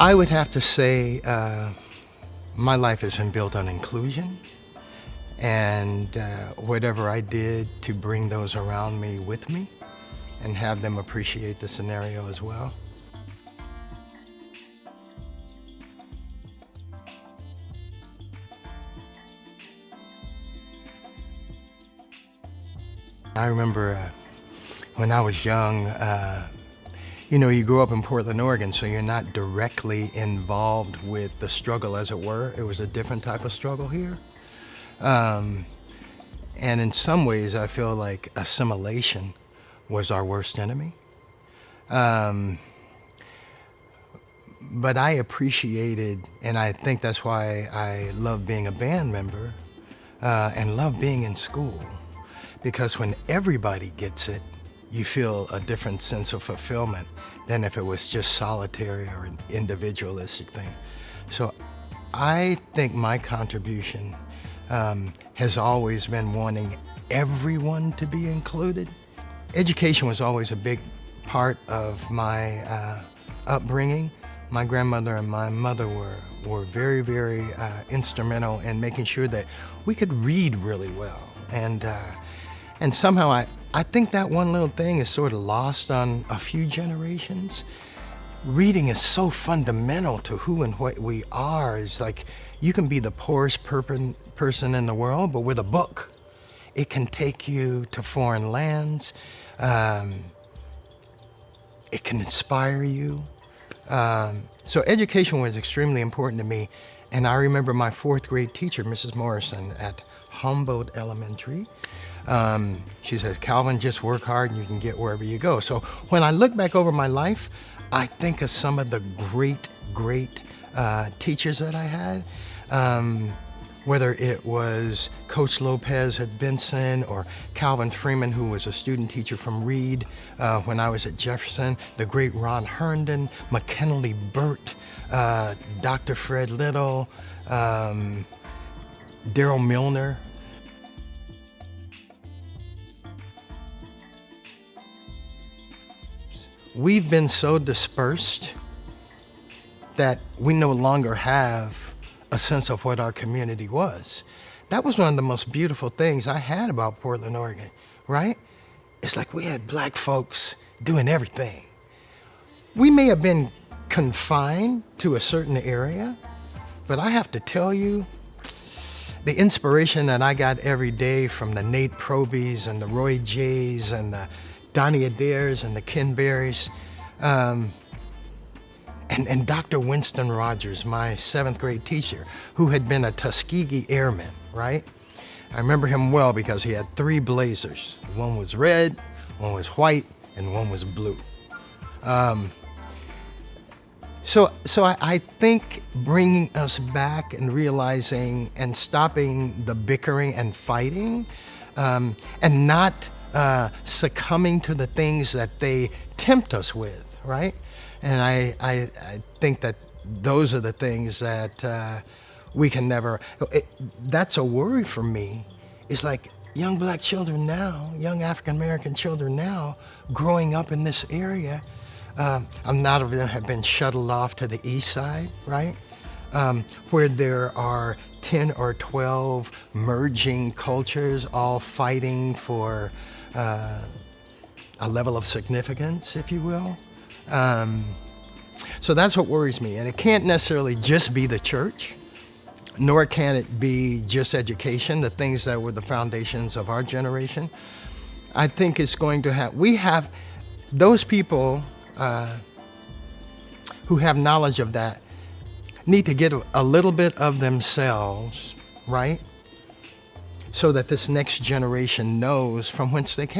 I would have to say my life has been built on inclusion, and whatever I did to bring those around me with me and have them appreciate the scenario as well. I remember when I was young, you grew up in Portland, Oregon, so you're not directly involved with the struggle, as it were. It was a different type of struggle here. And in some ways, I feel like assimilation was our worst enemy. But I appreciated, and I think that's why I love being a band member and love being in school. Because when everybody gets it, you feel a different sense of fulfillment than if it was just solitary or an individualistic thing. So I think my contribution has always been wanting everyone to be included. Education was always a big part of my upbringing. My grandmother and my mother were very, very instrumental in making sure that we could read really well. And somehow I think that one little thing is sort of lost on a few generations. Reading is so fundamental to who and what we are. It's like you can be the poorest person in the world, but with a book, it can take you to foreign lands. It can inspire you. So education was extremely important to me. And I remember my fourth grade teacher, Mrs. Morrison, at Humboldt Elementary. She says, "Calvin, just work hard and you can get wherever you go." So when I look back over my life, I think of some of the great teachers that I had, whether it was Coach Lopez at Benson or Calvin Freeman, who was a student teacher from Reed when I was at Jefferson, the great Ron Herndon, McKinley Burt, Dr. Fred Little, Daryl Milner. We've been so dispersed that we no longer have a sense of what our community was. That was one of the most beautiful things I had about Portland, Oregon, right? It's like we had black folks doing everything. We may have been confined to a certain area, but I have to tell you, the inspiration that I got every day from the Nate Probies and the Roy Jays and the Donnie Adaires and the Ken Berries, and Dr. Winston Rogers, my seventh grade teacher, who had been a Tuskegee Airman, right? I remember him well because he had three blazers. One was red, one was white, and one was blue. So I think bringing us back and realizing and stopping the bickering and fighting, and not succumbing to the things that they tempt us with, right? And I think that those are the things that we can never, that's a worry for me. It's like young black children now, young African American children now, growing up in this area, a lot of them have been shuttled off to the east side, right? Where there are 10 or 12 merging cultures all fighting for a level of significance, if you will. So that's what worries me. And it can't necessarily just be the church, nor can it be just education, the things that were the foundations of our generation. I think it's going to have, we have those people who have knowledge of that need to get a little bit of themselves, right? So that this next generation knows from whence they came.